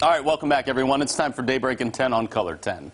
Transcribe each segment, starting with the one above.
All right, welcome back, everyone. It's time for Daybreak in 10 on Color 10.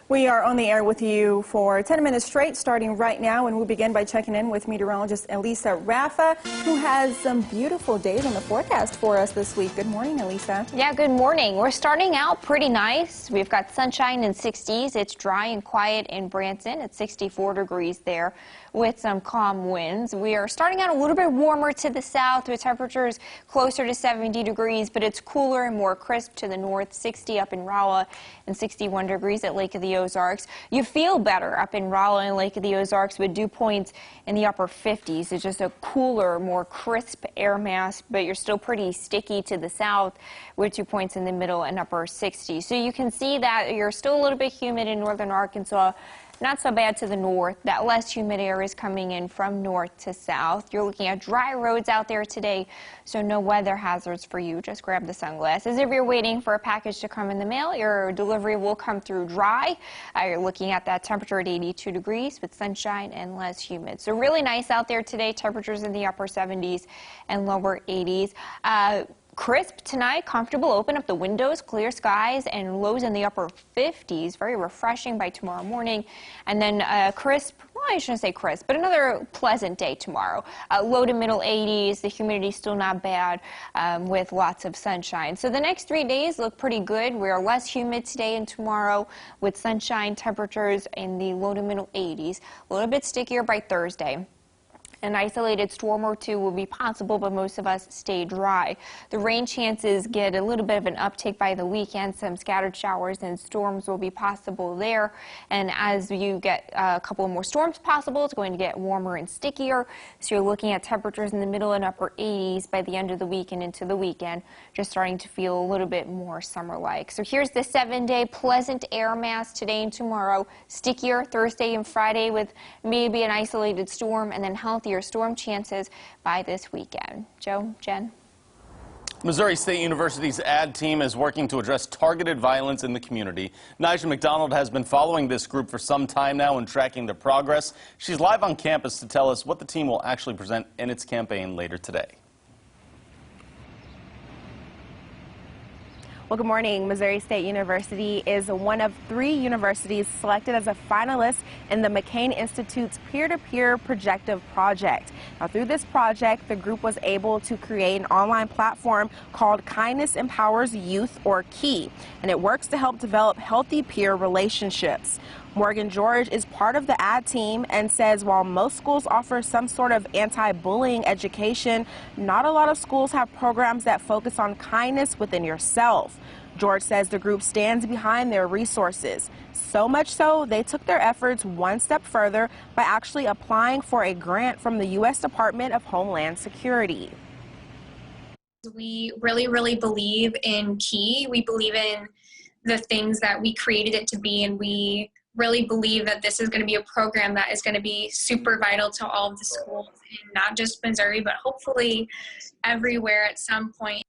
We are on the air with you for 10 minutes straight, starting right now, and we'll begin by checking in with meteorologist Elisa Rafa, who has some beautiful days on the forecast for us this week. Good morning, Elisa. Yeah, good morning. We're starting out pretty nice. We've got sunshine in 60s. It's dry and quiet in Branson. It's 64 degrees there with some calm winds. We are starting out a little bit warmer to the south with temperatures closer to 70 degrees, but it's cooler and more crisp to the north, 60 up in Rolla and 61 degrees at Lake of the Ozarks. You feel better up in Rolla and Lake of the Ozarks with dew points in the upper 50s. It's just a cooler, more crisp air mass, but you're still pretty sticky to the south with dew points in the middle and upper 60s. So you can see that you're still a little bit humid in northern Arkansas. Not so bad to the north. That less humid air is coming in from north to south. You're looking at dry roads out there today, so no weather hazards for you. Just grab the sunglasses. If you're waiting for a package to come in the mail, your delivery will come through dry. You're looking at that temperature at 82 degrees with sunshine and less humid. So really nice out there today. Temperatures in the upper 70s and lower 80s. Crisp tonight, comfortable, open up the windows, clear skies, and lows in the upper 50s. Very refreshing by tomorrow morning. And then crisp, well, I shouldn't say crisp, but another pleasant day tomorrow. Low to middle 80s, the humidity still not bad with lots of sunshine. So the next 3 days look pretty good. We're less humid today and tomorrow with sunshine temperatures in the low to middle 80s. A little bit stickier by Thursday. An isolated storm or two will be possible, but most of us stay dry. The rain chances get a little bit of an uptick by the weekend. Some scattered showers and storms will be possible there. And as you get a couple more storms possible, it's going to get warmer and stickier. So you're looking at temperatures in the middle and upper 80s by the end of the week and into the weekend, just starting to feel a little bit more summer-like. So here's the 7-day pleasant air mass today and tomorrow. Stickier Thursday and Friday with maybe an isolated storm, and then healthier storm chances by this weekend. Joe, Jen. Missouri State University's AD team is working to address targeted violence in the community. Nigel McDonald has been following this group for some time now and tracking their progress. She's live on campus to tell us what the team will actually present in its campaign later today. Well, good morning. Missouri State University is one of 3 universities selected as a finalist in the McCain Institute's peer-to-peer projective project. Now, through this project, the group was able to create an online platform called Kindness Empowers Youth, or KEY, and it works to help develop healthy peer relationships. Morgan George is part of the AD team and says while most schools offer some sort of anti-bullying education, not a lot of schools have programs that focus on kindness within yourself. George says the group stands behind their resources. So much so, they took their efforts one step further by actually applying for a grant from the U.S. Department of Homeland Security. We really believe in KEY. We believe in the things that we created it to be, and we really believe that this is going to be a program that is going to be super vital to all of the schools in not just Missouri, but hopefully everywhere at some point.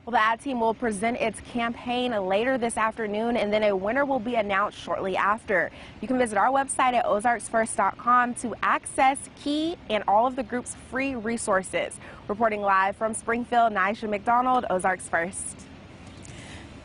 Well, the AD team will present its campaign later this afternoon, and then a winner will be announced shortly after. You can visit our website at ozarksfirst.com to access KEY and all of the group's free resources. Reporting live from Springfield, Nigel McDonald, Ozarks First.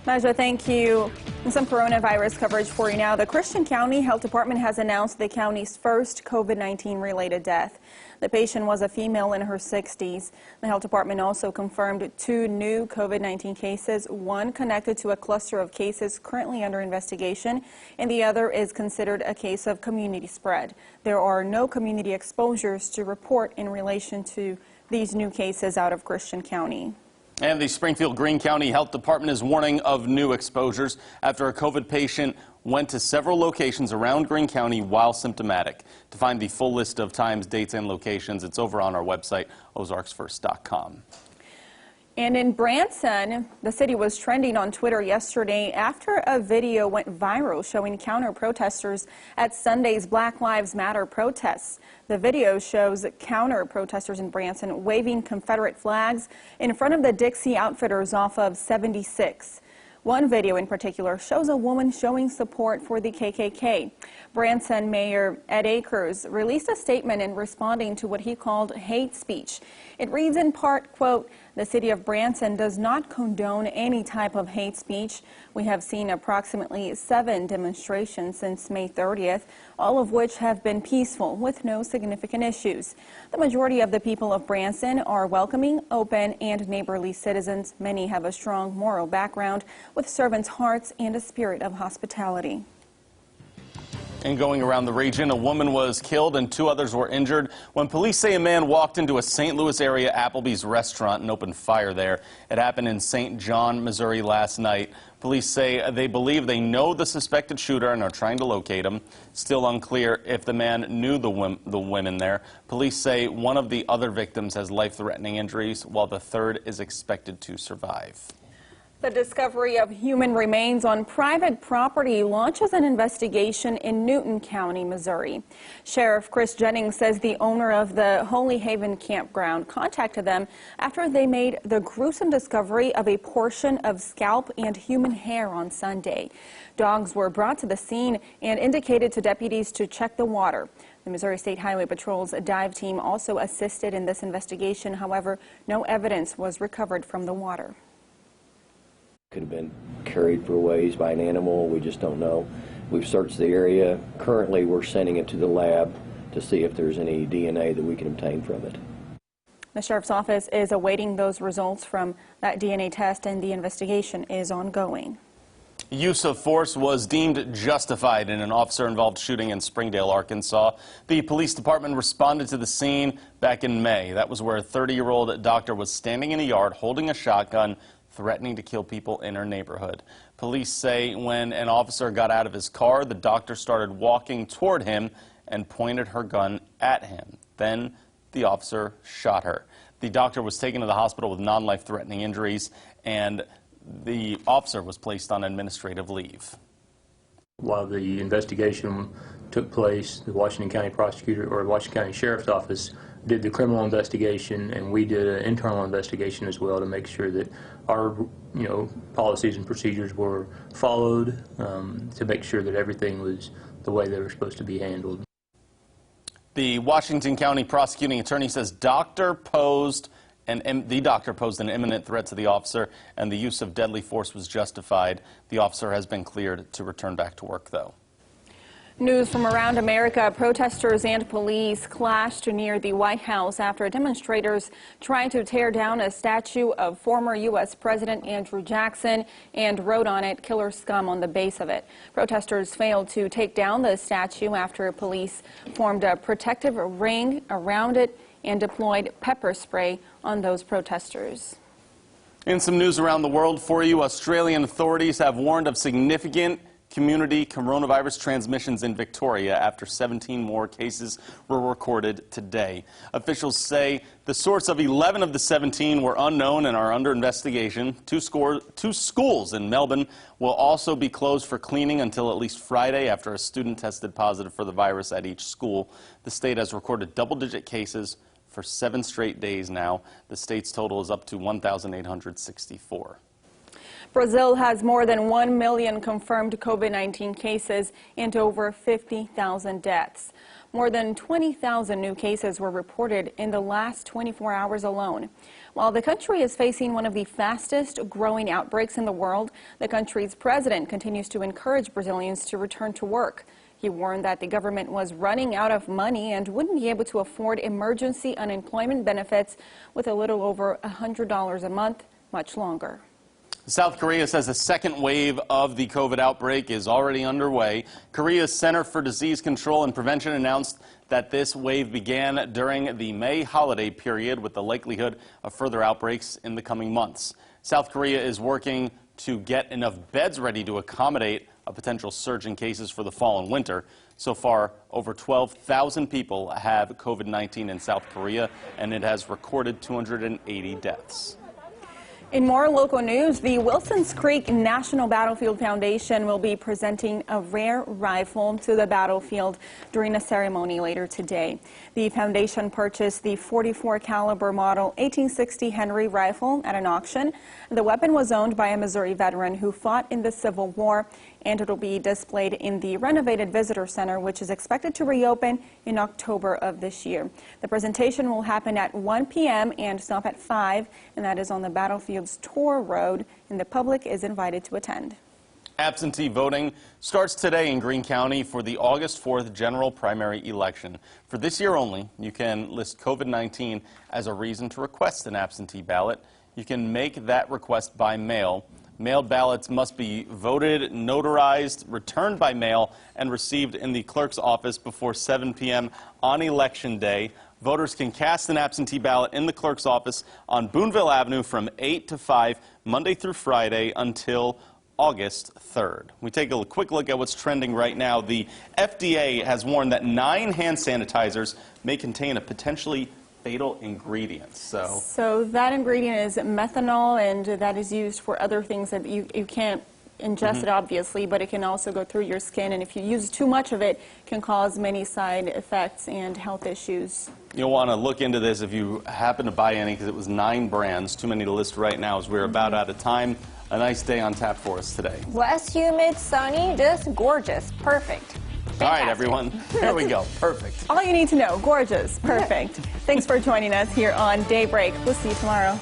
Nigel, thank you. And some coronavirus coverage for you now. The Christian County Health Department has announced the county's first COVID-19 related death. The patient was a female in her 60s. The health department also confirmed 2 new COVID-19 cases, one connected to a cluster of cases currently under investigation, and the other is considered a case of community spread. There are no community exposures to report in relation to these new cases out of Christian County. And the Springfield-Greene County Health Department is warning of new exposures after a COVID patient went to several locations around Greene County while symptomatic. To find the full list of times, dates, and locations, it's over on our website, ozarksfirst.com. And in Branson, the city was trending on Twitter yesterday after a video went viral showing counter-protesters at Sunday's Black Lives Matter protests. The video shows counter-protesters in Branson waving Confederate flags in front of the Dixie Outfitters off of 76. One video in particular shows a woman showing support for the KKK. Branson Mayor Ed Akers released a statement in responding to what he called hate speech. It reads in part, quote, "The city of Branson does not condone any type of hate speech. We have seen approximately 7 demonstrations since May 30th, all of which have been peaceful with no significant issues. The majority of the people of Branson are welcoming, open, and neighborly citizens. Many have a strong moral background with servants' hearts and a spirit of hospitality." And going around the region, a woman was killed and 2 others were injured when police say a man walked into a St. Louis area Applebee's restaurant and opened fire there. It happened in St. John, Missouri last night. Police say they believe they know the suspected shooter and are trying to locate him. Still unclear if the man knew the women there. Police say one of the other victims has life-threatening injuries, while the third is expected to survive. The discovery of human remains on private property launches an investigation in Newton County, Missouri. Sheriff Chris Jennings says the owner of the Holy Haven campground contacted them after they made the gruesome discovery of a portion of scalp and human hair on Sunday. Dogs were brought to the scene and indicated to deputies to check the water. The Missouri State Highway Patrol's dive team also assisted in this investigation. However, no evidence was recovered from the water. Could have been carried for a ways by an animal. We just don't know. We've searched the area. Currently, we're sending it to the lab to see if there's any DNA that we can obtain from it. The sheriff's office is awaiting those results from that DNA test, and the investigation is ongoing. Use of force was deemed justified in an officer-involved shooting in Springdale, Arkansas. The police department responded to the scene back in May. That was where a 30-year-old doctor was standing in a yard holding a shotgun, threatening to kill people in her neighborhood. Police say when an officer got out of his car, the doctor started walking toward him and pointed her gun at him. Then the officer shot her. The doctor was taken to the hospital with non-life-threatening injuries, and the officer was placed on administrative leave. While the investigation took place, the Washington County prosecutor or Washington County Sheriff's Office did the criminal investigation, and we did an internal investigation as well to make sure that our policies and procedures were followed, to make sure that everything was the way they were supposed to be handled. The Washington County prosecuting attorney says the doctor posed an imminent threat to the officer, and the use of deadly force was justified. The officer has been cleared to return back to work, though. News from around America. Protesters and police clashed near the White House after demonstrators tried to tear down a statue of former U.S. President Andrew Jackson and wrote on it, "Killer scum," on the base of it. Protesters failed to take down the statue after police formed a protective ring around it and deployed pepper spray on those protesters. In some news around the world for you, Australian authorities have warned of significant community coronavirus transmissions in Victoria after 17 more cases were recorded today. Officials say the source of 11 of the 17 were unknown and are under investigation. Two schools in Melbourne will also be closed for cleaning until at least Friday after a student tested positive for the virus at each school. The state has recorded double-digit cases for 7 straight days now. The state's total is up to 1,864. Brazil has more than 1 million confirmed COVID-19 cases and over 50,000 deaths. More than 20,000 new cases were reported in the last 24 hours alone. While the country is facing one of the fastest growing outbreaks in the world, the country's president continues to encourage Brazilians to return to work. He warned that the government was running out of money and wouldn't be able to afford emergency unemployment benefits with a little over $100 a month much longer. South Korea says a second wave of the COVID outbreak is already underway. Korea's Center for Disease Control and Prevention announced that this wave began during the May holiday period, with the likelihood of further outbreaks in the coming months. South Korea is working to get enough beds ready to accommodate a potential surge in cases for the fall and winter. So far, over 12,000 people have COVID-19 in South Korea, and it has recorded 280 deaths. In more local news, the Wilsons Creek National Battlefield Foundation will be presenting a rare rifle to the battlefield during a ceremony later today. The foundation purchased the .44 caliber model 1860 Henry rifle at an auction. The weapon was owned by a Missouri veteran who fought in the Civil War, and it will be displayed in the renovated visitor center, which is expected to reopen in October of this year. The presentation will happen at 1 p.m. and stop at 5, and that is on the Battlefield's Tor Road, and the public is invited to attend. Absentee voting starts today in Greene County for the August 4th general primary election. For this year only, you can list COVID-19 as a reason to request an absentee ballot. You can make that request by mail. Mailed ballots must be voted, notarized, returned by mail, and received in the clerk's office before 7 p.m. on Election Day. Voters can cast an absentee ballot in the clerk's office on Boonville Avenue from 8 to 5, Monday through Friday, until August 3rd. We take a quick look at what's trending right now. The FDA has warned that 9 hand sanitizers may contain a potentially fatal ingredient. So that ingredient is methanol, and that is used for other things that you can't ingest it, obviously, but it can also go through your skin, and if you use too much of it, can cause many side effects and health issues. You'll want to look into this if you happen to buy any, because it was 9 brands, too many to list right now as we're about out of time. A nice day on tap for us today. Less humid, sunny, just gorgeous. Perfect. Fantastic. All right, everyone. There we go. Perfect. All you need to know. Gorgeous. Perfect. Thanks for joining us here on Daybreak. We'll see you tomorrow.